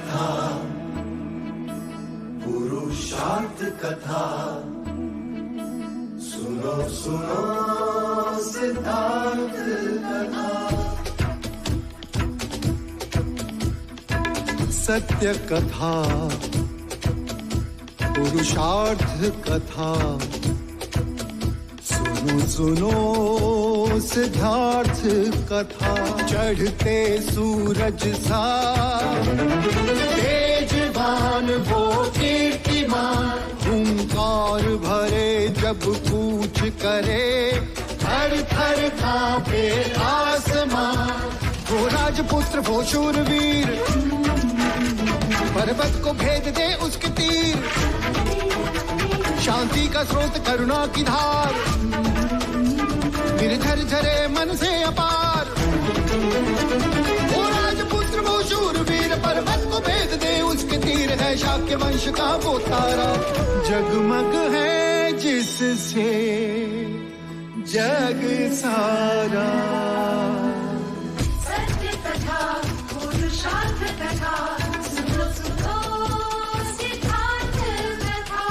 कथा, पुरुषार्थ कथा, सुनो सुनो सिद्धार्थ कथा। सत्य कथा, पुरुषार्थ कथा, सुनो सुनो सिद्धार्थ कथा। चढ़ते सूरज सा तेजवान वो कीर्तिमान, हुंकार भरे जब कूच करे, थर थर कांपे आसमान। वो राजपुत्र वो शूरवीर, पर्वत को भेद दे उसके तीर, शांति का स्रोत करुणा की धार, निर्झर झरे मन से अपार। वो राजपुत्र वो शूरवीर, पर्वत को भेद दे उसके तीर, है शाक्य वंश का वो तारा, जगमग है जिससे जग सारा। सत्य कथा, पुरुषार्थ कथा, सुनो सुनो सिद्धार्थ कथा।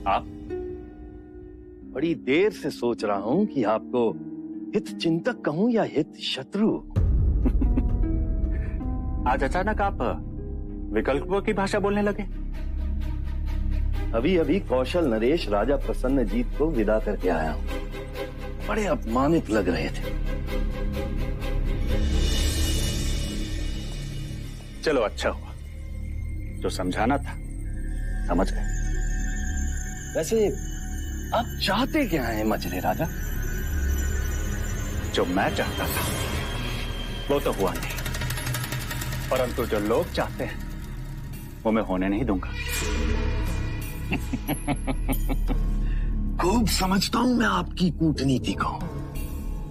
आप? बड़ी देर से सोच रहा हूं कि आपको हित चिंतक कहूं या हित शत्रु। आज अचानक आप विकल्पों की भाषा बोलने लगे। अभी अभी कौशल नरेश राजा प्रसन्नजीत को विदा करके आया हूं। बड़े अपमानित लग रहे थे। चलो अच्छा हुआ, जो समझाना था समझ गए। वैसे आप चाहते क्या हैं मछली राजा? जो मैं चाहता था वो तो हुआ नहीं, परंतु जो लोग चाहते हैं वो मैं होने नहीं दूंगा। खूब समझता हूं मैं आपकी कूटनीति को।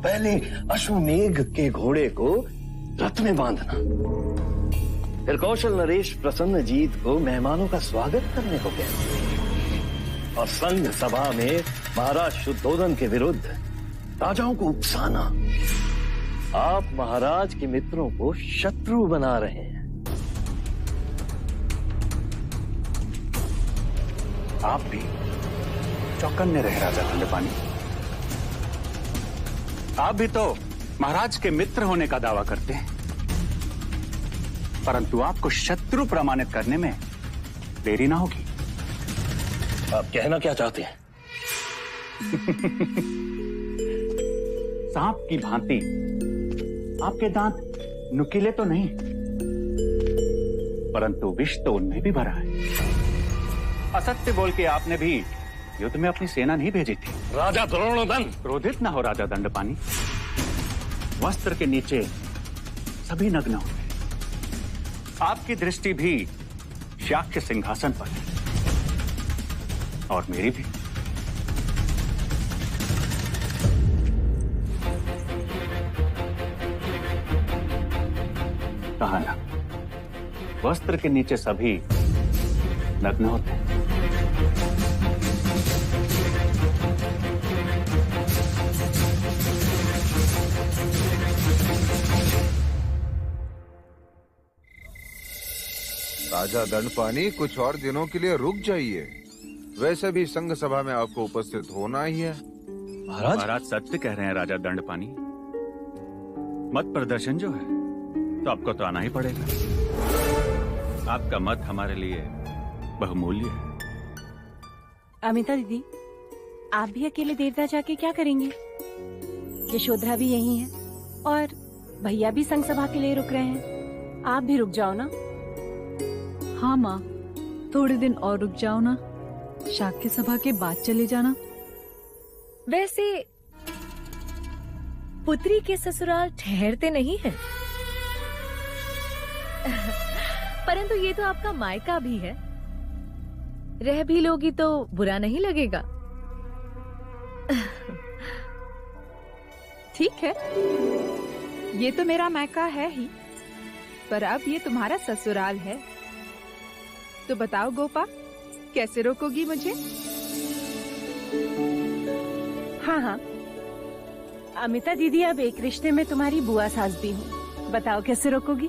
पहले अश्वमेघ के घोड़े को रथ में बांधना, फिर कौशल नरेश प्रसन्नजीत को मेहमानों का स्वागत करने को कहना, और संघ सभा में महाराज शुद्धोधन के विरुद्ध राजाओं को उकसाना। आप महाराज के मित्रों को शत्रु बना रहे हैं। आप भी चौकन्ने रहे राजा दंडपानी। आप भी तो महाराज के मित्र होने का दावा करते हैं, परंतु आपको शत्रु प्रमाणित करने में देरी ना होगी। आप कहना क्या चाहते हैं? सांप की भांति आपके दांत नुकीले तो नहीं, परंतु विष तो उनमें भी भरा है। असत्य बोल के आपने भी युद्ध में अपनी सेना नहीं भेजी थी। राजा द्रोणोदन! क्रोधित ना हो राजा दंडपानी। वस्त्र के नीचे सभी नग्न होते। आपकी दृष्टि भी शाक्य सिंहासन पर है, और मेरी भी। कहा ना, वस्त्र के नीचे सभी नग्न होते हैं। राजा दंडपानी, कुछ और दिनों के लिए रुक जाइए। वैसे भी संघ सभा में आपको उपस्थित होना ही है। महाराज सत्य कह रहे हैं राजा दंडपानी। मत प्रदर्शन जो है तो आपको तो आना ही पड़ेगा। आपका मत हमारे लिए बहुमूल्य है। अमिता दीदी, आप भी अकेले देवता जाके क्या करेंगे? यशोधरा भी यही है और भैया भी संघ सभा के लिए रुक रहे हैं। आप भी रुक जाओ ना। हाँ माँ, थोड़े दिन और रुक जाओ ना, शाक्य सभा के बाद चले जाना। वैसे पुत्री के ससुराल ठहरते नहीं है, परंतु ये तो आपका मायका भी है। रह भी लोगी तो बुरा नहीं लगेगा। ठीक है, ये तो मेरा मायका है ही, पर अब ये तुम्हारा ससुराल है। तो बताओ गोपा, कैसे रोकोगी मुझे? हाँ हाँ, अमिता दीदी अब एक रिश्ते में तुम्हारी बुआ सास भी हूँ। बताओ कैसे रोकोगी?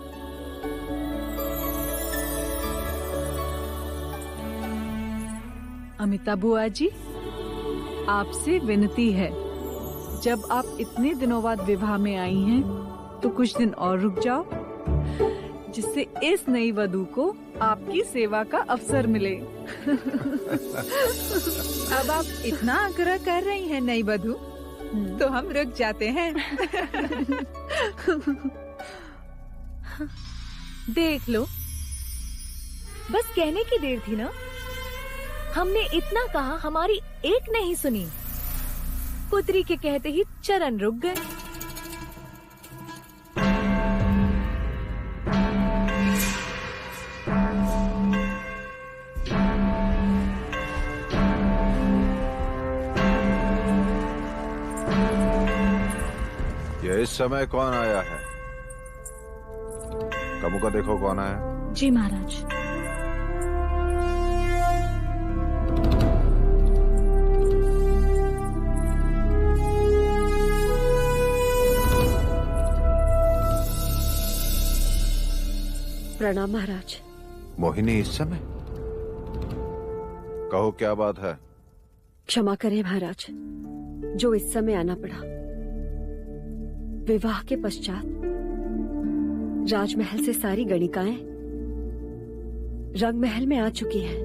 अमिता बुआ जी, आपसे विनती है, जब आप इतने दिनों बाद विवाह में आई हैं, तो कुछ दिन और रुक जाओ, जिससे इस नई वधू को आपकी सेवा का अवसर मिले। अब आप इतना आग्रह कर रही हैं नई वधू, तो हम रुक जाते हैं। देख लो, बस कहने की देर थी ना। हमने इतना कहा, हमारी एक नहीं सुनी। पुत्री के कहते ही चरण रुक गए। ये इस समय कौन आया है? कमू का देखो कौन आया। जी महाराज। प्रणाम महाराज। मोहिनी इस समय? कहो क्या बात है? क्षमा करें महाराज, जो इस समय आना पड़ा। विवाह के पश्चात राजमहल से सारी गणिकाएं रंग महल में आ चुकी हैं,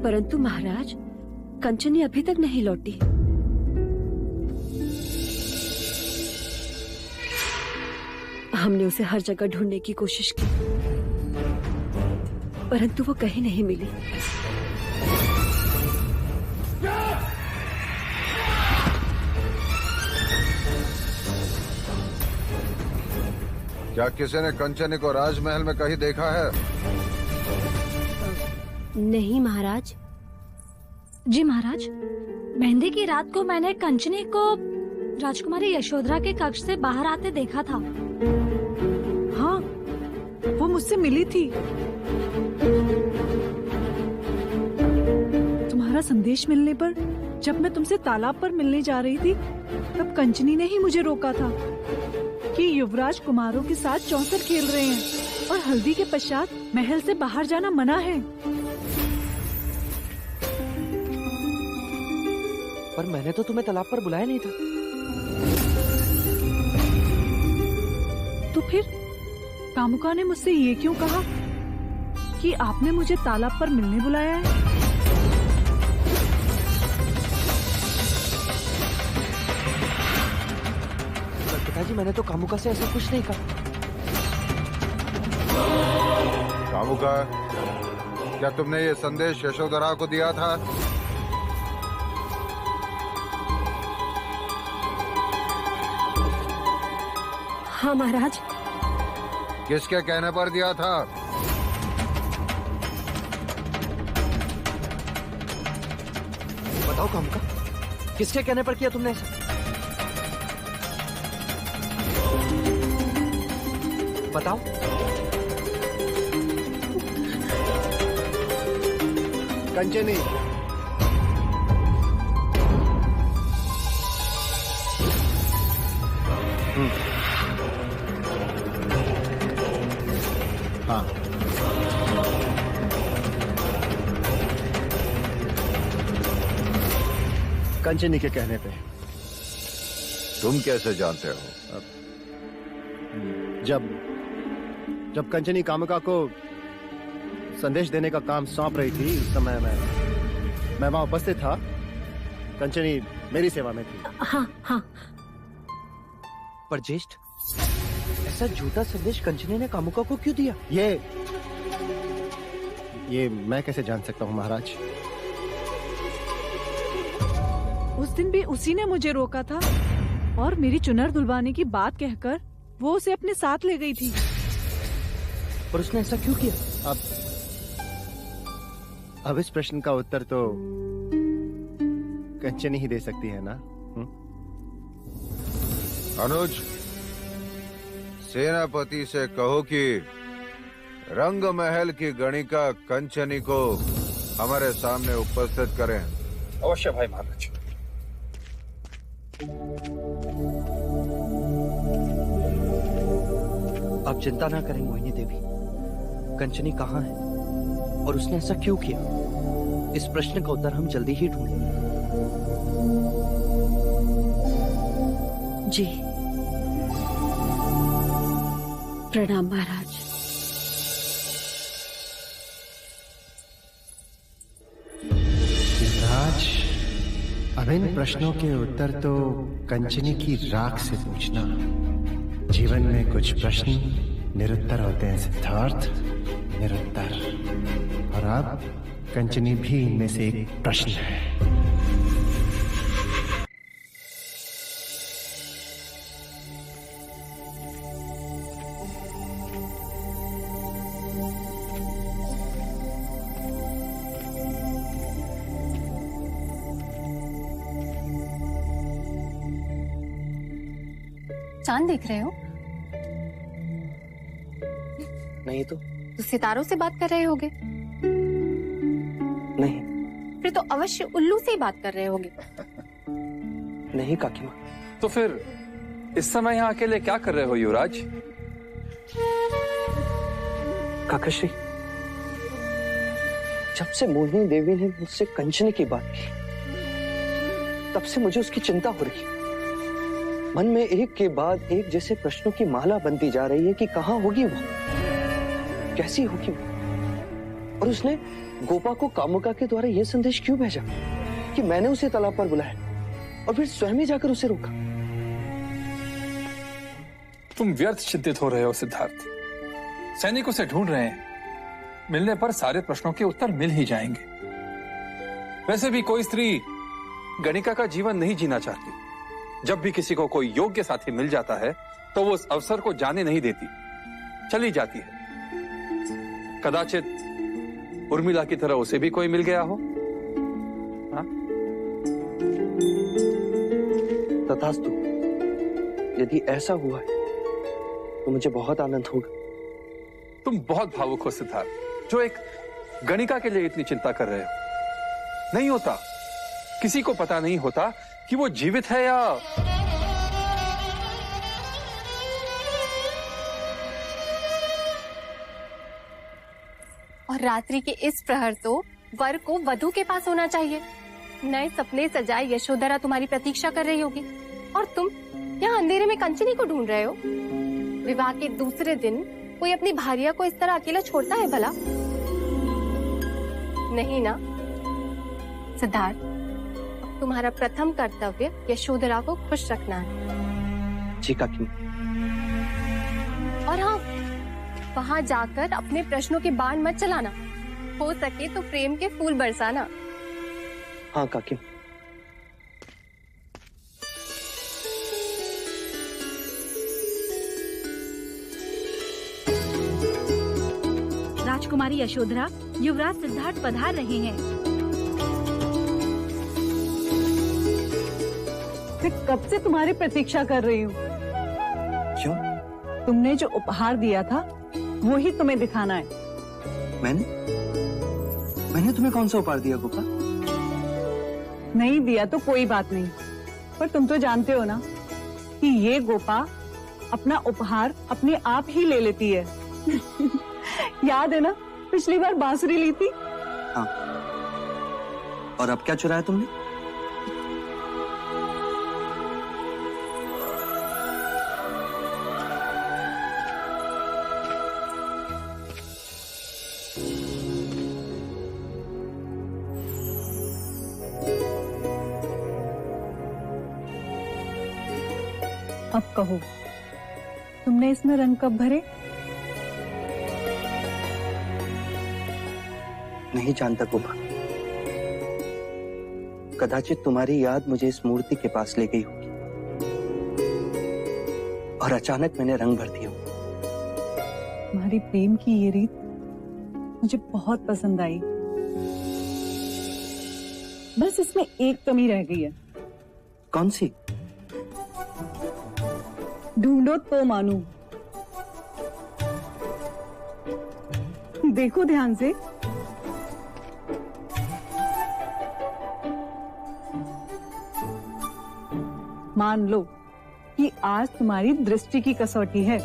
परंतु महाराज कंचनी अभी तक नहीं लौटी। हमने उसे हर जगह ढूंढने की कोशिश की, परंतु वो कहीं नहीं मिली। क्या किसी ने कंचनी को राजमहल में कहीं देखा है? नहीं महाराज। जी महाराज, मेहंदी की रात को मैंने कंचनी को राजकुमारी यशोधरा के कक्ष से बाहर आते देखा था। हाँ, वो मुझसे मिली थी। तुम्हारा संदेश मिलने पर जब मैं तुमसे तालाब पर मिलने जा रही थी, तब कंचनी ने ही मुझे रोका था कि युवराज कुमारों के साथ चौसर खेल रहे हैं और हल्दी के पश्चात महल से बाहर जाना मना है। पर मैंने तो तुम्हें तालाब पर बुलाया नहीं था। तो फिर कामुका ने मुझसे ये क्यों कहा कि आपने मुझे तालाब पर मिलने बुलाया है? पिताजी, मैंने तो कामुका से ऐसा कुछ नहीं कहा। कामुका, क्या तुमने ये संदेश यशोधरा को दिया था? हाँ महाराज। किसके कहने पर दिया था? बताओ कामुका, किसके कहने पर किया तुमने ऐसा? बताओ। कंचनी, हाँ, कंचनी के कहने पे। तुम कैसे जानते हो? जब कंचनी कामुका को संदेश देने का काम सौंप रही थी, उस समय मैं वहां उपस्थित था। कंचनी मेरी सेवा में थी। हाँ हाँ। पर ज्येष्ठ, ऐसा झूठा संदेश कंचनी ने कामुका को क्यों दिया? ये मैं कैसे जान सकता हूँ महाराज? उस दिन भी उसी ने मुझे रोका था और मेरी चुनर धुलवाने की बात कहकर वो उसे अपने साथ ले गई थी। पर उसने ऐसा क्यों किया? अब इस प्रश्न का उत्तर तो कंचनी ही दे सकती है ना? अनुज, सेनापति से कहो कि रंग महल की गणिका कंचनी को हमारे सामने उपस्थित करें। अवश्य भाई महाराज। आप चिंता ना करें मोहिनी देवी। कंचनी कहाँ है और उसने ऐसा क्यों किया, इस प्रश्न का उत्तर हम जल्दी ही ढूंढेंगे। जी प्रणाम महाराज। युवराज, अब इन प्रश्नों के उत्तर तो कंचनी की राख से पूछना। जीवन में कुछ प्रश्न निरुत्तर होते हैं सिद्धार्थ, निरुत्तर। और अब कंचनी भी इनमें से एक प्रश्न है। चांद देख रहे हो? नहीं तो सितारों से बात कर रहे होगे? नहीं। फिर तो अवश्य उल्लू से ही बात कर रहे होगे। नहीं काकी माँ। तो फिर इस समय यहाँ अकेले क्या कर रहे हो युवराज? काकाश्री, जब से मोहिनी देवी ने मुझसे कंचनी की बात की, तब से मुझे उसकी चिंता हो रही है। मन में एक के बाद एक जैसे प्रश्नों की माला बनती जा रही है कि कहाँ होगी वो, कैसी होगी वो। और उसने गोपा को कामुका के द्वारा यह संदेश क्यों भेजा कि मैंने उसे तालाब पर बुलाया और फिर स्वयं ही जाकर उसे रोका। तुम व्यर्थ चिंतित हो रहे हो सिद्धार्थ। सैनिक उसे ढूंढ रहे हैं, मिलने पर सारे प्रश्नों के उत्तर मिल ही जाएंगे। वैसे भी कोई स्त्री गणिका का जीवन नहीं जीना चाहती। जब भी किसी को कोई योग्य साथी मिल जाता है तो वो उस अवसर को जाने नहीं देती, चली जाती है। कदाचित उर्मिला की तरह उसे भी कोई मिल गया हो। हाँ? तथास्तु, यदि ऐसा हुआ है तो मुझे बहुत आनंद होगा। तुम बहुत भावुक हो सिद्धार्थ, जो एक गणिका के लिए इतनी चिंता कर रहे हो। नहीं होता, किसी को पता नहीं होता कि वो जीवित है या और रात्रि के इस प्रहर तो वर को वधु के पास होना चाहिए। नए सपने सजाए यशोधरा तुम्हारी प्रतीक्षा कर रही होगी और तुम यहाँ अंधेरे में कंचनी को ढूंढ रहे हो। विवाह के दूसरे दिन कोई अपनी भार्या को इस तरह अकेला छोड़ता है भला? नहीं ना सिद्धार्थ, तुम्हारा प्रथम कर्तव्य यशोधरा को खुश रखना है। जी काकी। और हाँ, वहां जाकर अपने प्रश्नों के बाण मत चलाना, हो सके तो प्रेम के फूल बरसाना। हाँ काकी। राजकुमारी यशोधरा, युवराज सिद्धार्थ पधार रहे हैं। मैं कब से तुम्हारी प्रतीक्षा कर रही हूँ। क्यों? तुमने जो उपहार दिया था वो ही तुम्हें दिखाना है। मैंने तुम्हें कौन सा उपहार दिया गोपा? नहीं दिया तो कोई बात नहीं, पर तुम तो जानते हो ना कि ये गोपा अपना उपहार अपने आप ही ले लेती है। याद है ना, पिछली बार बांसुरी ली थी। हाँ। और अब क्या चुराया तुमने? अब कहो, तुमने इसमें रंग कब भरे? नहीं जानता गोपा। कदाचित तुम्हारी याद मुझे इस मूर्ति के पास ले गई होगी और अचानक मैंने रंग भर दिया। तुम्हारी प्रेम की ये रीत मुझे बहुत पसंद आई। बस इसमें एक कमी रह गई है। कौन सी? ढूंढो तो मानू। देखो ध्यान से। मान लो कि आज तुम्हारी दृष्टि की कसौटी है।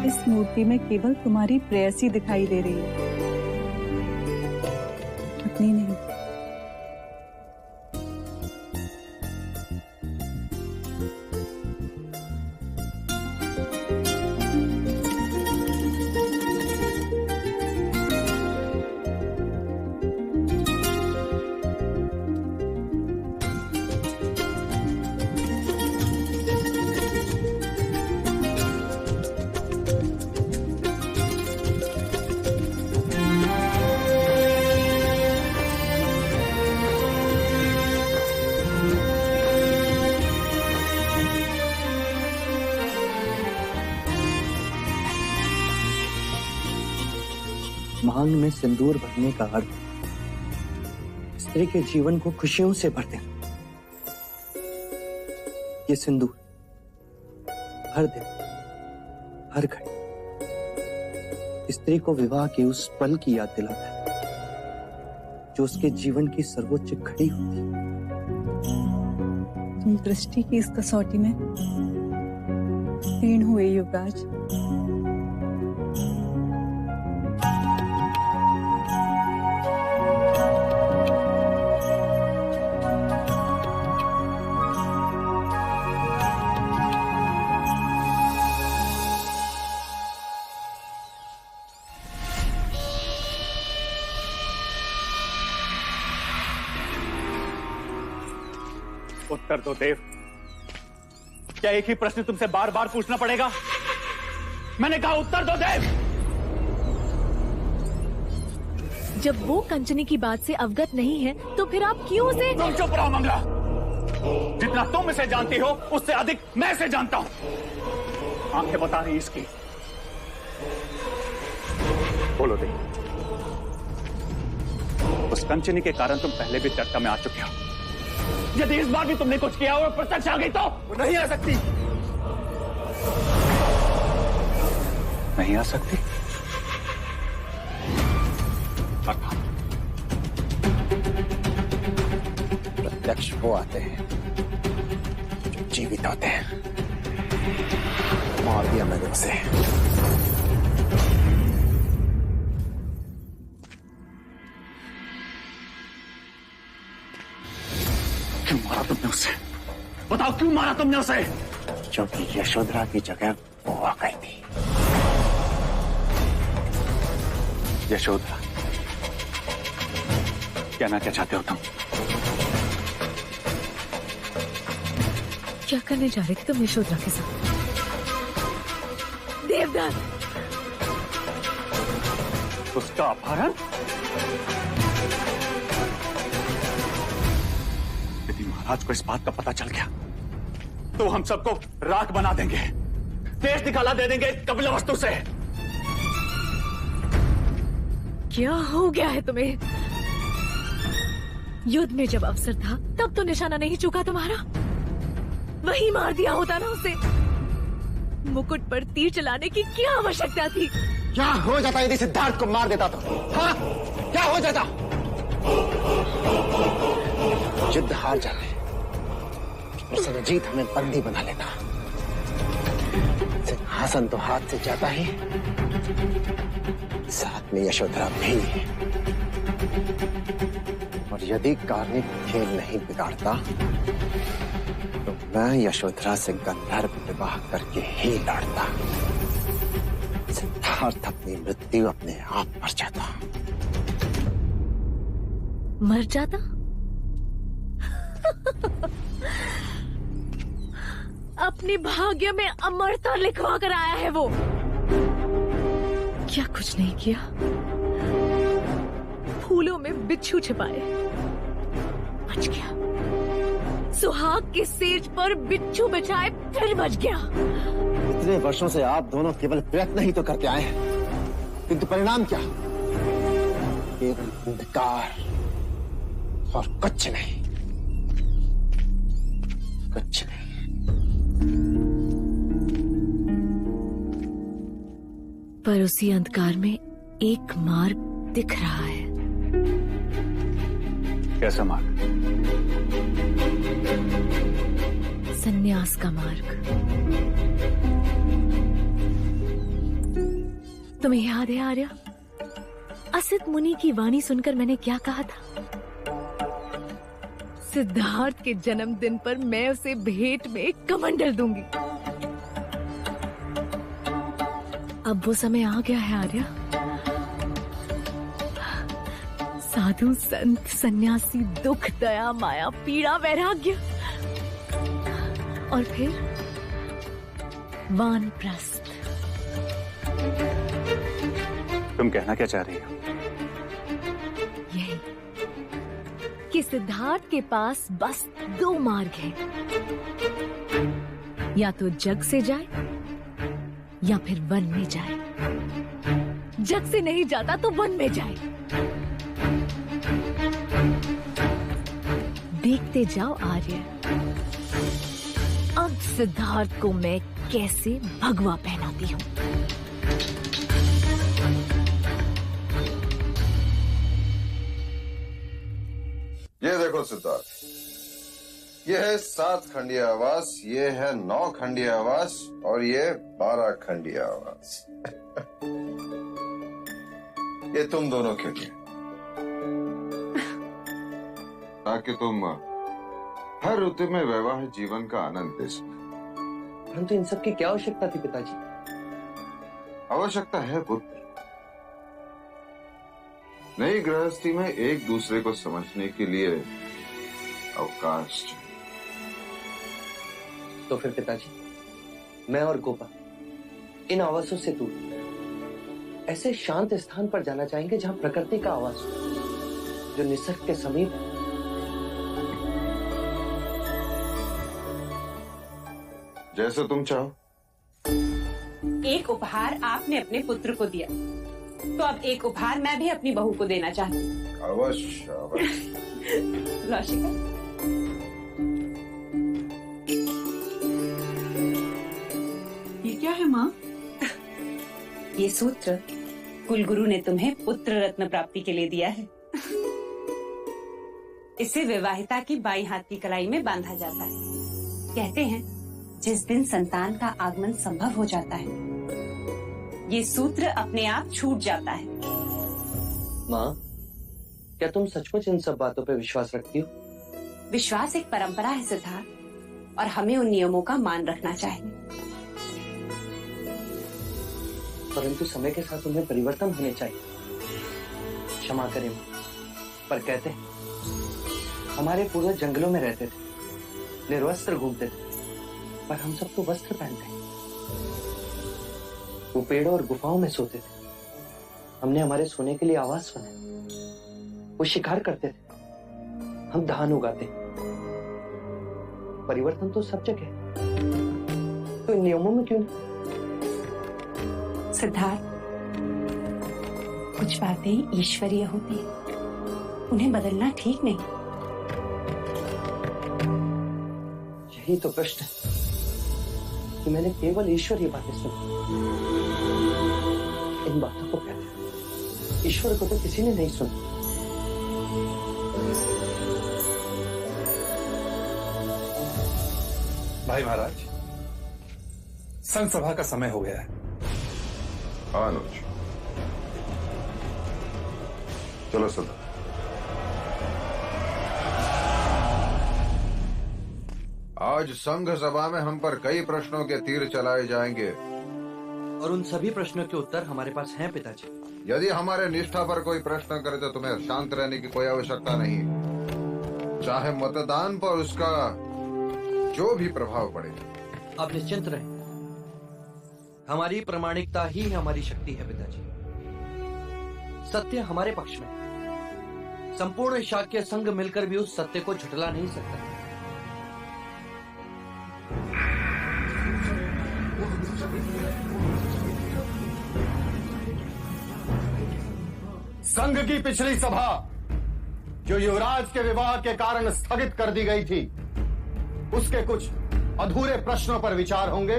इस मूर्ति में केवल तुम्हारी प्रेयसी दिखाई दे रही है, पत्नी नहीं। मांग में सिंदूर भरने का अर्थ स्त्री के जीवन को खुशियों से भर देना। ये सिंदूर हर दिन हर घड़ी स्त्री को विवाह के उस पल की याद दिलाता है जो उसके जीवन की सर्वोच्च घड़ी होती है। तुम दृष्टि की इस कसौटी में तीर्ण हुए युवराज। उत्तर दो देव। क्या एक ही प्रश्न तुमसे बार बार पूछना पड़ेगा? मैंने कहा उत्तर दो देव। जब वो कंचनी की बात से अवगत नहीं है तो फिर आप क्यों उसे? तुम चुप रहो मंगला। जितना तुम इसे जानती हो उससे अधिक मैं इसे जानता हूं। आंखें बता रही इसकी। बोलो देव, उस कंचनी के कारण तुम पहले भी चर्चा में आ चुके हो। यदि इस बार भी तुमने कुछ किया और प्रत्यक्ष आ गई तो वो नहीं आ सकती। नहीं आ सकती। प्रत्यक्ष वो आते हैं जो जीवित होते हैं। मार दिया मैंने उसे। क्यों मारा तुमने उसे? बताओ क्यों मारा तुमने उसे? क्योंकि यशोधरा की जगह वो आ गई थी। यशोधरा? कहना क्या चाहते हो तुम? क्या करने जा रहे थे तुम यशोधरा के साथ? देवदत्त! उसका अपहरण? महाराज को इस बात का पता चल गया तो हम सबको राख बना देंगे, देश निकाला दे देंगे कपिल वस्तु से। क्या हो गया है तुम्हें? युद्ध में जब अवसर था तब तो निशाना नहीं चूका तुम्हारा। वही मार दिया होता ना उसे। मुकुट पर तीर चलाने की क्या आवश्यकता थी? क्या हो जाता यदि सिद्धार्थ को मार देता तो? हाँ? क्या हो जाता? युद्ध हार जाते और सनजीत हमें बंदी बना लेता। सिंहासन तो हाथ से जाता ही, साथ में यशोधरा भी। और यदि कार्निक खेल नहीं बिगाड़ता तो मैं यशोधरा से गंधर्व विवाह करके ही लड़ता। सिद्धार्थ अपनी मृत्यु अपने आप मर जाता। मर जाता? अपने भाग्य में अमरता लिखवा कर आया है वो। क्या कुछ नहीं किया? फूलों में बिच्छू छिपाए, बच गया। सुहाग के सेज पर बिच्छू बिछाए फिर बच गया। इतने वर्षों से आप दोनों केवल प्रयत्न ही तो करते आए हैं, किंतु परिणाम क्या? केवल अंधकार और कुछ नहीं, कुछ नहीं। पर उसी अंधकार में एक मार्ग दिख रहा है। कैसा मार्ग? संन्यास का मार्ग। तुम्हें याद है आर्या, असित मुनि की वाणी सुनकर मैंने क्या कहा था? सिद्धार्थ के जन्मदिन पर मैं उसे भेंट में एक कमंडल दूंगी। अब वो समय आ गया है आर्या। साधु संत सन्यासी दुख दया माया पीड़ा वैराग्य और फिर वानप्रस्थ। तुम कहना क्या चाह रही हो? यही कि सिद्धार्थ के पास बस 2 मार्ग हैं, या तो जग से जाए या फिर वन में जाए। जग से नहीं जाता तो वन में जाए। देखते जाओ आर्य, अब सिद्धार्थ को मैं कैसे भगवा पहनाती हूँ। ये देखो सिद्धार्थ, ये है 7 खंडीय आवास, ये है 9 खंडीय आवास और ये 12 खंडीय आवास। ये तुम दोनों के लिए, ताकि तुम हर ऋतु में वैवाहिक जीवन का आनंद ले सको। परंतु इन सब की क्या आवश्यकता थी पिताजी? आवश्यकता है बुद्धि। नई गृहस्थी में एक दूसरे को समझने के लिए अवकाश चाहिए। तो फिर पिताजी, मैं और गोपा इन आवासों से दूर ऐसे शांत स्थान पर जाना चाहेंगे जहां प्रकृति का आवास हो, जो निसर्ग के समीप है। जैसे तुम चाहो। एक उपहार आपने अपने पुत्र को दिया, तो अब एक उपहार मैं भी अपनी बहू को देना चाहती हूँ। अवश्य अवश्य। लौशिका, ये क्या है माँ? ये सूत्र कुलगुरु ने तुम्हें पुत्र रत्न प्राप्ति के लिए दिया है। इसे विवाहिता की बाईं हाथ की कलाई में बांधा जाता है। कहते हैं जिस दिन संतान का आगमन संभव हो जाता है, ये सूत्र अपने आप छूट जाता है। माँ, क्या तुम सचमुच इन सब बातों पे विश्वास रखती हो? विश्वास एक परंपरा है सिद्धार्थ, और हमें उन नियमों का मान रखना चाहिए। परंतु समय के साथ उन्हें परिवर्तन होने चाहिए। क्षमा करें माँ, पर कहते हैं हमारे पूर्वज जंगलों में रहते थे, निर्वस्त्र घूमते थे, पर हम सब तो वस्त्र पहनते हैं। वो पेड़ों और गुफाओं में सोते थे, हमने हमारे सोने के लिए आवास बनाए। वो शिकार करते थे, हम धान उगाते। परिवर्तन तो सब जगह है, तो इन नियमों में क्यों नहीं? सिद्धार्थ, कुछ बातें ईश्वरीय होती है, उन्हें बदलना ठीक नहीं। यही तो प्रश्न है कि मैंने केवल ईश्वरीय बातें सुनी। इन बातों को कहते हैं ईश्वर को तो किसी ने नहीं सुना। भाई महाराज, संत सभा का समय हो गया है। अनुज, चलो सदा। आज संघ सभा में हम पर कई प्रश्नों के तीर चलाए जाएंगे, और उन सभी प्रश्नों के उत्तर हमारे पास हैं पिताजी। यदि हमारे निष्ठा पर कोई प्रश्न करे तो तुम्हें शांत रहने की कोई आवश्यकता नहीं, चाहे मतदान पर उसका जो भी प्रभाव पड़े। आप निश्चिंत रहें, हमारी प्रामाणिकता ही हमारी शक्ति है पिताजी। सत्य हमारे पक्ष में, संपूर्ण शाक्य संघ मिलकर भी उस सत्य को झुठला नहीं सकता। संघ की पिछली सभा जो युवराज के विवाह के कारण स्थगित कर दी गई थी, उसके कुछ अधूरे प्रश्नों पर विचार होंगे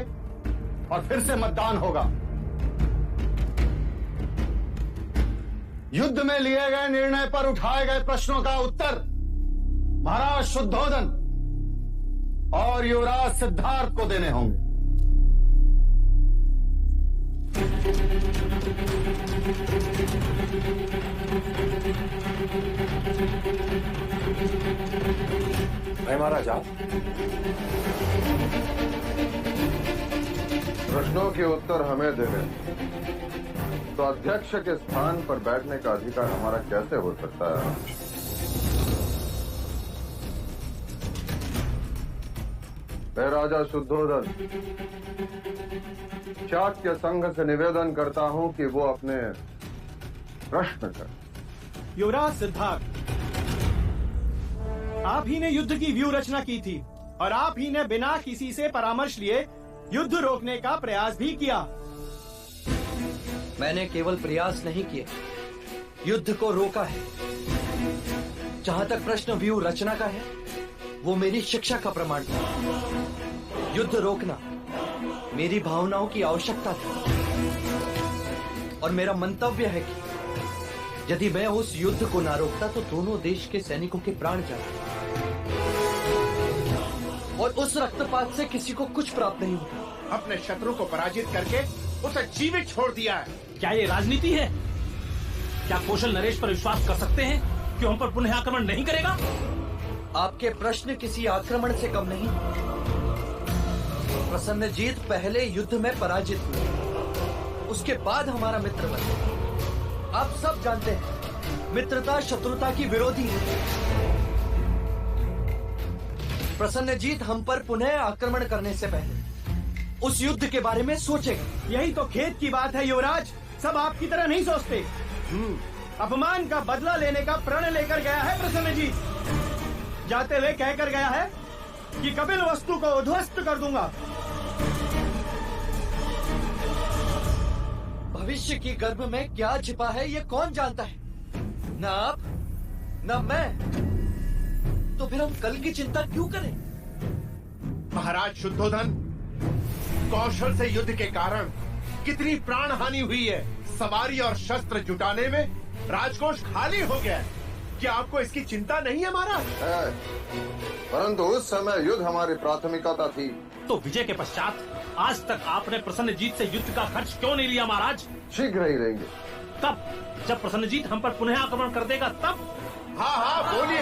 और फिर से मतदान होगा। युद्ध में लिए गए निर्णय पर उठाए गए प्रश्नों का उत्तर महाराज शुद्धोधन और युवराज सिद्धार्थ को देने होंगे। महाराज आप प्रश्नों के उत्तर हमें देंगे तो अध्यक्ष के स्थान पर बैठने का अधिकार हमारा कैसे हो सकता है? मैं राजा शुद्धोधन शाक्य संघ से निवेदन करता हूं कि वो अपने प्रश्न कर। युवराज सिद्धार्थ, आप ही ने युद्ध की व्यूह रचना की थी और आप ही ने बिना किसी से परामर्श लिए युद्ध रोकने का प्रयास भी किया। मैंने केवल प्रयास नहीं किए, युद्ध को रोका है। जहां तक प्रश्न व्यूह रचना का है, वो मेरी शिक्षा का प्रमाण था। युद्ध रोकना मेरी भावनाओं की आवश्यकता थी और मेरा मंतव्य है कि यदि मैं उस युद्ध को ना रोकता तो दोनों देश के सैनिकों के प्राण जाते और उस रक्तपात से किसी को कुछ प्राप्त नहीं होता। अपने शत्रु को पराजित करके उसे जीवित छोड़ दिया है। क्या ये राजनीति है? क्या कौशल नरेश पर विश्वास कर सकते हैं कि हम पर पुनः आक्रमण नहीं करेगा? आपके प्रश्न किसी आक्रमण से कम नहीं। प्रसन्नजीत पहले युद्ध में पराजित हुए, उसके बाद हमारा मित्र बने। आप सब जानते हैं मित्रता शत्रुता की विरोधी है। प्रसन्नजीत हम पर पुनः आक्रमण करने से पहले उस युद्ध के बारे में सोचेगा। यही तो खेद की बात है युवराज, सब आपकी तरह नहीं सोचते। अपमान का बदला लेने का प्रण लेकर गया है प्रसन्नजीत। जाते हुए कहकर गया है कि कपिल वस्तु को उध्वस्त कर दूंगा। भविष्य की गर्भ में क्या छिपा है ये कौन जानता है? न आप न मैं। तो फिर हम कल की चिंता क्यों करें? महाराज शुद्धोधन, कौशल से युद्ध के कारण कितनी प्राण हानि हुई है। सवारी और शस्त्र जुटाने में राजकोष खाली हो गया है। क्या आपको इसकी चिंता नहीं है महाराज? परंतु उस समय युद्ध हमारी प्राथमिकता थी। तो विजय के पश्चात आज तक आपने प्रसन्नजीत से युद्ध का खर्च क्यों नहीं लिया महाराज? शीघ्र ही लेंगे। तब जब प्रसन्नजीत हम पर पुनः आक्रमण कर देगा तब? हाँ बोलिए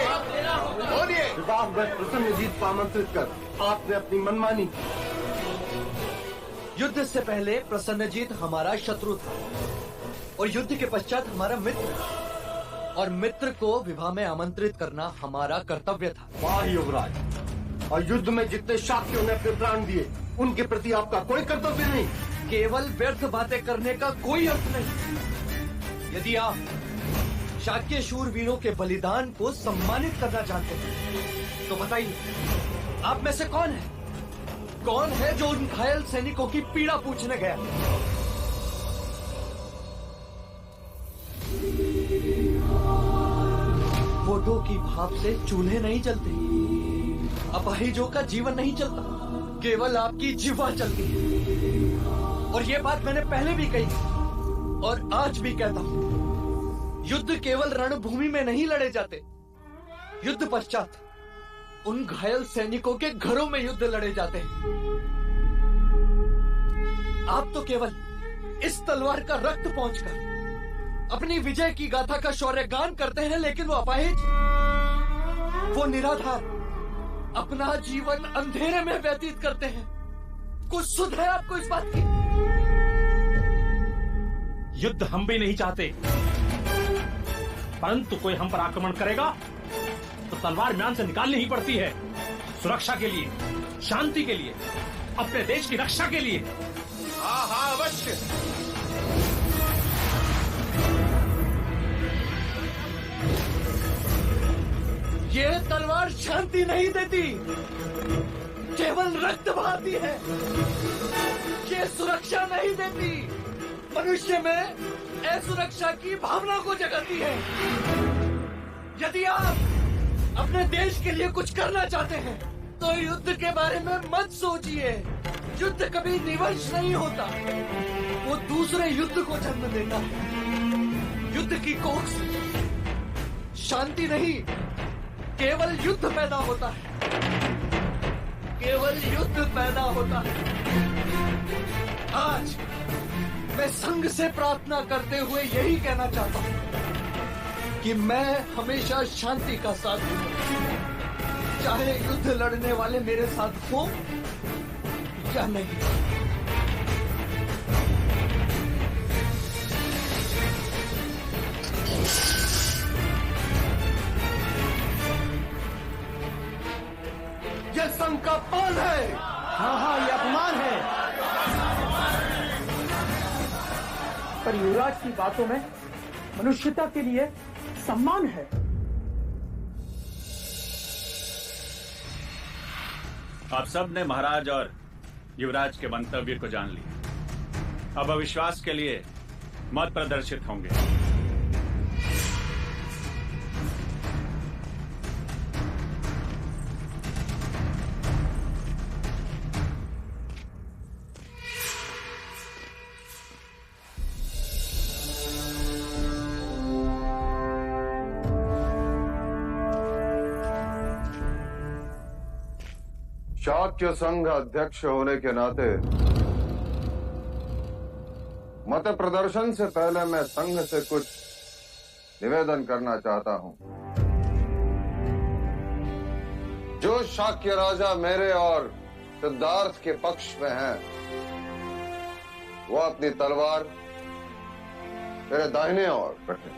बोलिए। विवाह में प्रसन्नजीत को आमंत्रित कर आपने अपनी मनमानी की। युद्ध से पहले प्रसन्नजीत हमारा शत्रु था और युद्ध के पश्चात हमारा मित्र, और मित्र को विवाह में आमंत्रित करना हमारा कर्तव्य था। वाह युवराज, और युद्ध में जितने शाक्यों ने अपने प्राण दिए उनके प्रति आपका कोई कर्तव्य नहीं? केवल व्यर्थ बातें करने का कोई अर्थ नहीं। यदि आप शाक्य शूरवीरों के बलिदान को सम्मानित करना चाहते हैं तो बताइए, आप में से कौन है जो उन घायल सैनिकों की पीड़ा पूछने गया? फोटो की भाप से चूल्हे नहीं चलते, अपाहिजों का जीवन नहीं चलता, केवल आपकी जिह्वा चलती है। और ये बात मैंने पहले भी कही और आज भी कहता हूं, युद्ध केवल रणभूमि में नहीं लड़े जाते, युद्ध पश्चात उन घायल सैनिकों के घरों में युद्ध लड़े जाते हैं। आप तो केवल इस तलवार का रक्त पहुंचकर अपनी विजय की गाथा का शौर्यगान करते हैं, लेकिन वो अपाहिज, वो निराधार अपना जीवन अंधेरे में व्यतीत करते हैं। कुछ सुध है आपको इस बात की? युद्ध हम भी नहीं चाहते, परंतु कोई हम पर आक्रमण करेगा तो तलवार म्यान से निकालनी ही पड़ती है। सुरक्षा के लिए, शांति के लिए, अपने देश की रक्षा के लिए। हाँ अवश्य। ये तलवार शांति नहीं देती, केवल रक्त बहाती है। ये सुरक्षा नहीं देती, मनुष्य में असुरक्षा की भावना को जगाती है। यदि आप अपने देश के लिए कुछ करना चाहते हैं तो युद्ध के बारे में मत सोचिए। युद्ध कभी निवंश नहीं होता, वो दूसरे युद्ध को जन्म देता है। युद्ध की कोख से शांति नहीं, केवल युद्ध पैदा होता है, केवल युद्ध पैदा होता है। आज मैं संघ से प्रार्थना करते हुए यही कहना चाहता हूं कि मैं हमेशा शांति का साथ दूंगा, चाहे युद्ध लड़ने वाले मेरे साथ हो या नहीं। यह संघ का अपमान है। हाँ, ये अपमान है। पर युवराज की बातों में मनुष्यता के लिए सम्मान है। आप सब ने महाराज और युवराज के मंतव्य को जान लिया। अब अविश्वास के लिए मत प्रदर्शित होंगे। शाक्य संघ अध्यक्ष होने के नाते मत प्रदर्शन से पहले मैं संघ से कुछ निवेदन करना चाहता हूं। जो शाक्य राजा मेरे और सिद्धार्थ के पक्ष में हैं, वो अपनी तलवार मेरे दाहिने ओर रखें,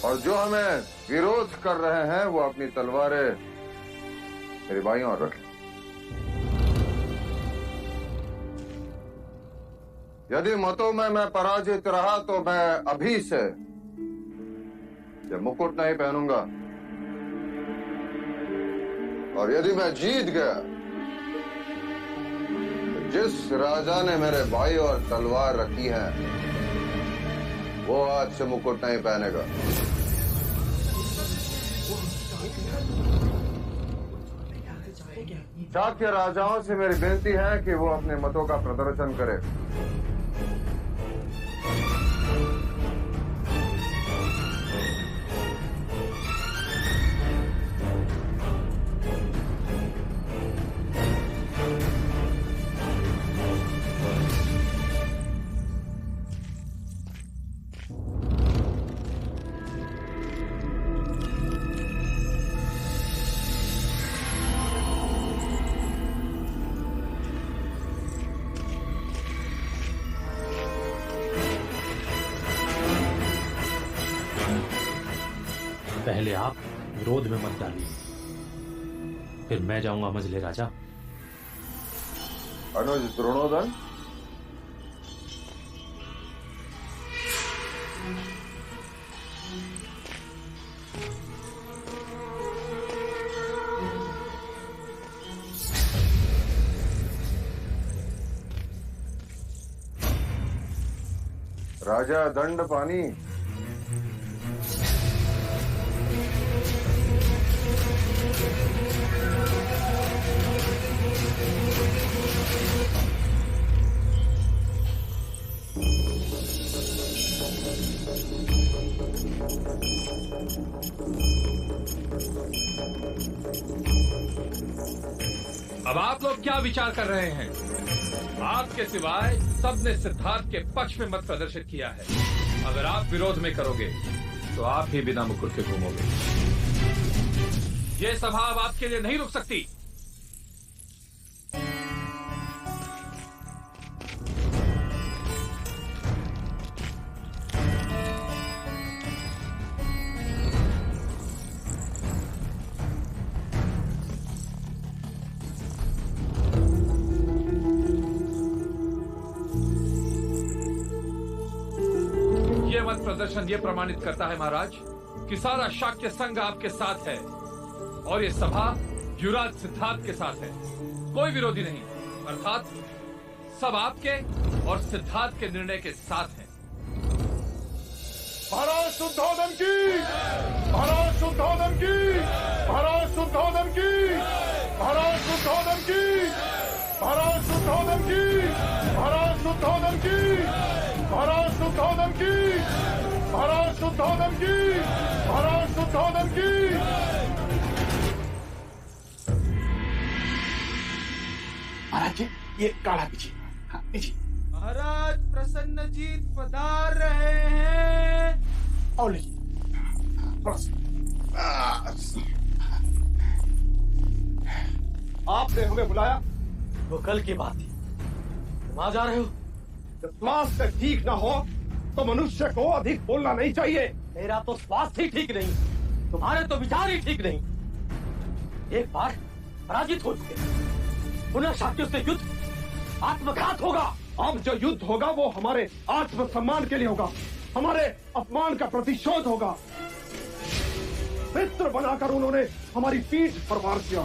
और जो हमें विरोध कर रहे हैं वो अपनी तलवारें मेरी बाईं ओर रखें। यदि मतों में मैं पराजित रहा तो मैं अभी से ये मुकुट नहीं पहनूंगा, और यदि मैं जीत गया तो जिस राजा ने मेरे भाई और तलवार रखी है वो आज से मुकुट नहीं पहनेगा। शाक्य राजाओं से मेरी विनती है कि वो अपने मतों का प्रदर्शन करें। पहले आप विरोध में मत डालिए, फिर मैं जाऊंगा मंझले राजा। अनुज द्रोणोदन, राजा दंडपानी, अब आप लोग क्या विचार कर रहे हैं? आपके सिवाय सबने सिद्धार्थ के पक्ष में मत प्रदर्शित किया है। अगर आप विरोध में करोगे तो आप ही बिना मुकुट के घूमोगे। ये सभा अब आपके लिए नहीं रुक सकती। प्रदर्शन ये प्रमाणित करता है महाराज कि सारा शाक्य संघ आपके साथ है, और ये सभा युवराज सिद्धार्थ के साथ है। कोई विरोधी नहीं, अर्थात सब आपके और सिद्धार्थ के निर्णय के साथ हैं। महाराज शुद्धोदन की, महाराज शुद्धोदन की, महाराज शुद्धोदन की, महाराज शुद्धोदन की, महाराज शुद्धोदन की, महाराज शुद्धोदन की, महाराज की, महाराज शुद्धोधन की, महाराज शुद्धोधन की। महाराज जी, ये काढ़ा पीछे। हाँ, पीछे। महाराज प्रसन्नजीत पधार रहे हैं। और लीजिए। आपने हमें बुलाया, वो कल की बात थी। तुम आ जा रहे हो। जब स्वास्थ्य ठीक ना हो तो मनुष्य को अधिक बोलना नहीं चाहिए। मेरा तो स्वास्थ्य ही ठीक नहीं, तुम्हारे तो विचार ही ठीक नहीं। एक बार पराजित हो चुके, पुनः शाक्यों से युद्ध आत्मघात होगा। अब जो युद्ध होगा वो हमारे आत्मसम्मान के लिए होगा, हमारे अपमान का प्रतिशोध होगा। मित्र बनाकर उन्होंने हमारी पीठ पर वार किया।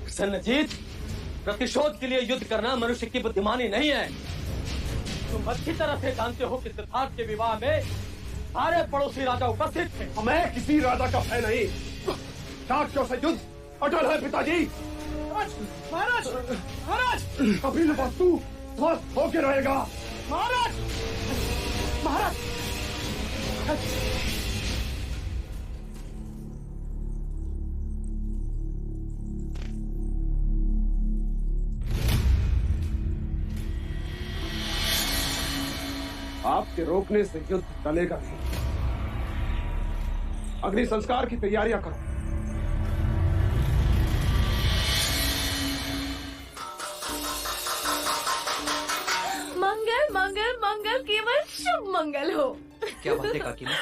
प्रसन्नजीत, प्रतिशोध के लिए युद्ध करना मनुष्य की बुद्धिमानी नहीं है। तुम अच्छी तरह से जानते हो कि सिद्धार्थ के विवाह में सारे पड़ोसी राजा उपस्थित थे। हमें किसी राजा का भय नहीं, शाक्यों से युद्ध अटल है पिताजी। महाराज, महाराज, कपिल वस्तु स्वस्थ होके रहेगा। महाराज, महाराज, आपके रोकने से युद्ध टलेगा नहीं। अग्नि संस्कार की तैयारियां करो। मंगल मंगल मंगल, केवल शुभ मंगल हो। क्या बात है काकी माँ,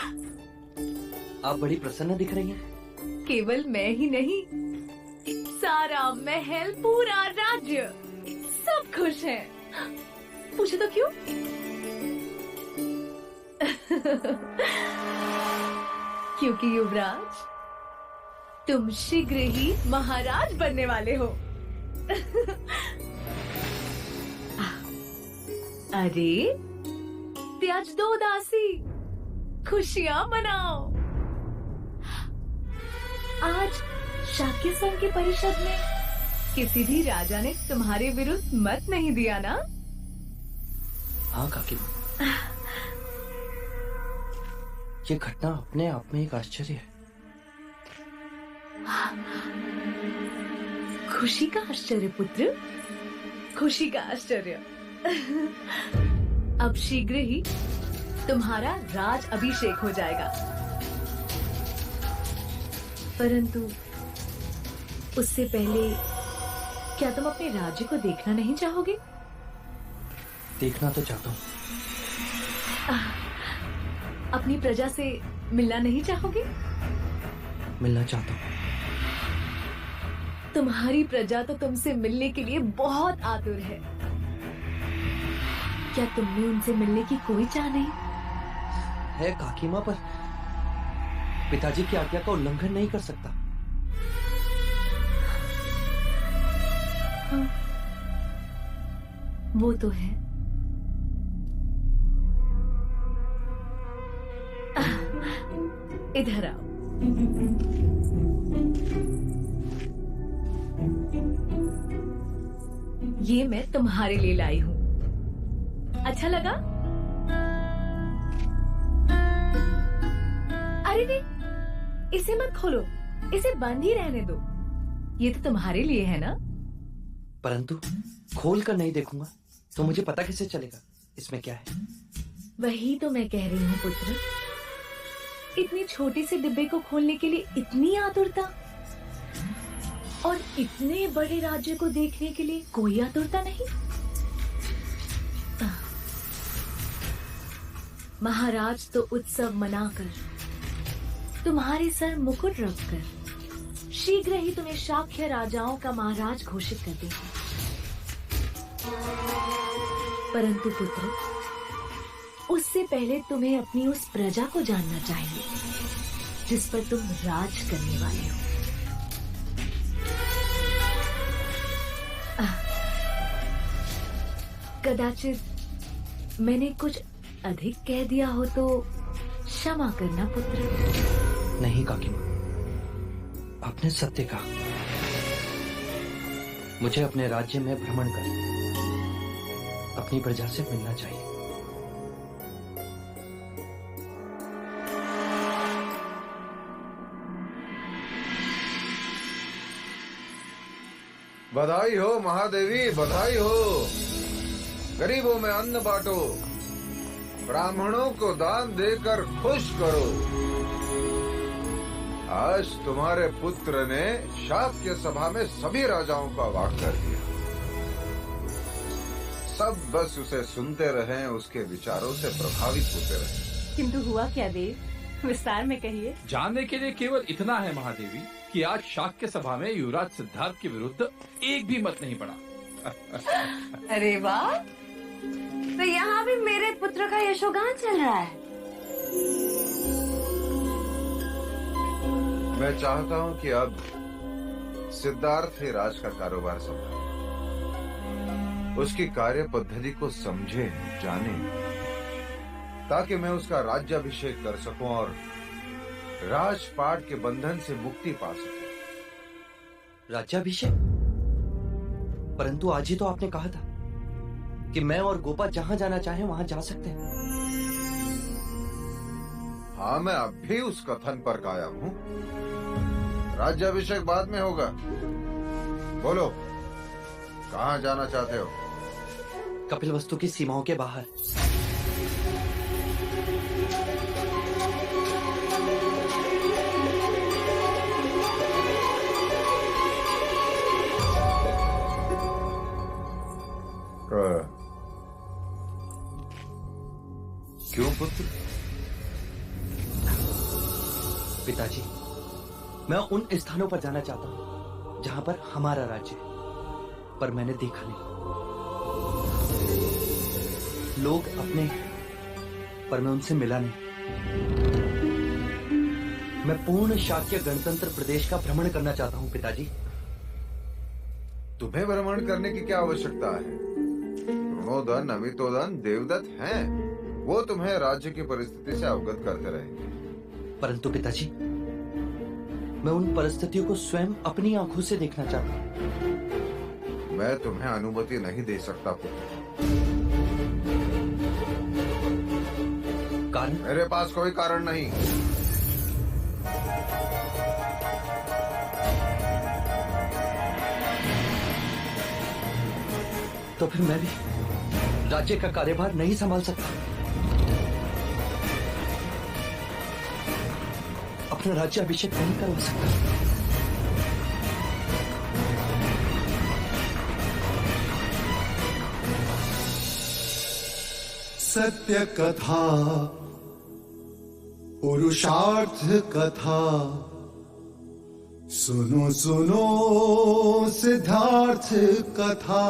आप बड़ी प्रसन्न दिख रही हैं। केवल मैं ही नहीं, सारा महल, पूरा राज्य, सब खुश हैं। पूछे तो क्यों? क्योंकि युवराज, तुम शीघ्र ही महाराज बनने वाले हो। अरे त्याज दो उदासी, खुशियां मनाओ। आज शाक्य संघ की परिषद में किसी भी राजा ने तुम्हारे विरुद्ध मत नहीं दिया ना? हाँ काकी माँ, ये घटना अपने आप में एक आश्चर्य है। खुशी का आश्चर्य पुत्र, खुशी का आश्चर्य। अब शीघ्र ही तुम्हारा राज अभिषेक हो जाएगा, परंतु उससे पहले क्या तुम अपने राज्य को देखना नहीं चाहोगे? देखना तो चाहता हूँ। अपनी प्रजा से मिलना नहीं चाहोगे? मिलना चाहता हूँ। तुम्हारी प्रजा तो तुमसे मिलने के लिए बहुत आतुर है। क्या तुमने उनसे मिलने की कोई चाह नहीं? है काकी माँ, पर पिताजी की आज्ञा का उल्लंघन नहीं कर सकता। हाँ, वो तो है। इधर आओ। ये मैं तुम्हारे लिए लाई हूँ। अच्छा लगा? अरे नहीं, इसे मत खोलो, इसे बंद ही रहने दो। ये तो तुम्हारे लिए है ना? परंतु खोल कर नहीं देखूंगा तो मुझे पता कैसे चलेगा इसमें क्या है? वही तो मैं कह रही हूँ पुत्र, इतनी छोटी से डिब्बे को खोलने के लिए इतनी आतुरता, और इतने बड़े राज्य को देखने के लिए कोई आतुरता नहीं। महाराज तो उत्सव मनाकर, तुम्हारे सर मुकुट रखकर शीघ्र ही तुम्हें शाक्य राजाओं का महाराज घोषित कर देंगे। परंतु पुत्र, उससे पहले तुम्हें अपनी उस प्रजा को जानना चाहिए जिस पर तुम राज करने वाले हो। कदाचित मैंने कुछ अधिक कह दिया हो तो क्षमा करना पुत्र। नहीं काकी माँ, आपने सत्य कहा। मुझे अपने राज्य में भ्रमण कर अपनी प्रजा से मिलना चाहिए। बधाई हो महादेवी, बधाई हो। गरीबों में अन्न बांटो, ब्राह्मणों को दान देकर खुश करो। आज तुम्हारे पुत्र ने शाक्य सभा में सभी राजाओं का वाक कर दिया। सब बस उसे सुनते रहें, उसके विचारों से प्रभावित होते रहें। किंतु हुआ क्या देव, विस्तार में कहिए। जानने के लिए केवल इतना है महादेवी कि आज शाक्य सभा में युवराज सिद्धार्थ के विरुद्ध एक भी मत नहीं पड़ा। अरे वाह, तो यहाँ भी मेरे पुत्र का यशोगान चल रहा है। मैं चाहता हूँ कि अब सिद्धार्थ ही राज का कारोबार संभाले, उसकी कार्य पद्धति को समझे जाने, ताकि मैं उसका राज्याभिषेक कर सकूं और राजपाट के बंधन से मुक्ति पा सकूं। राज्याभिषेक? परंतु आज ही तो आपने कहा था कि मैं और गोपा जहां जाना चाहें वहां जा सकते हैं। हाँ, मैं अब भी उस कथन पर कायम हूँ। राज्याभिषेक बाद में होगा। बोलो, कहाँ जाना चाहते हो? कपिलवस्तु की सीमाओं के बाहर। क्यों पुत्र? पिताजी, मैं उन स्थानों पर जाना चाहता हूं जहां पर हमारा राज्य है, पर मैंने देखा नहीं। लोग अपने हैं, पर मैं उनसे मिला नहीं। मैं पूर्ण शाक्य गणतंत्र प्रदेश का भ्रमण करना चाहता हूं पिताजी। तुम्हें भ्रमण करने की क्या आवश्यकता है? ऋणोदन, अमितोदन, देवदत्त हैं। वो तुम्हें राज्य की परिस्थिति से अवगत करते रहेंगे। परंतु पिताजी, मैं उन परिस्थितियों को स्वयं अपनी आंखों से देखना चाहता हूं। मैं तुम्हें अनुमति नहीं दे सकता पुत्र। कारण? मेरे पास कोई कारण नहीं। तो फिर मैं भी राज्य का कार्यभार नहीं संभाल सकता। अपना राज्याभिषेक नहीं करवा सकता। सत्य कथा, पुरुषार्थ कथा, सुनो सुनो सिद्धार्थ कथा।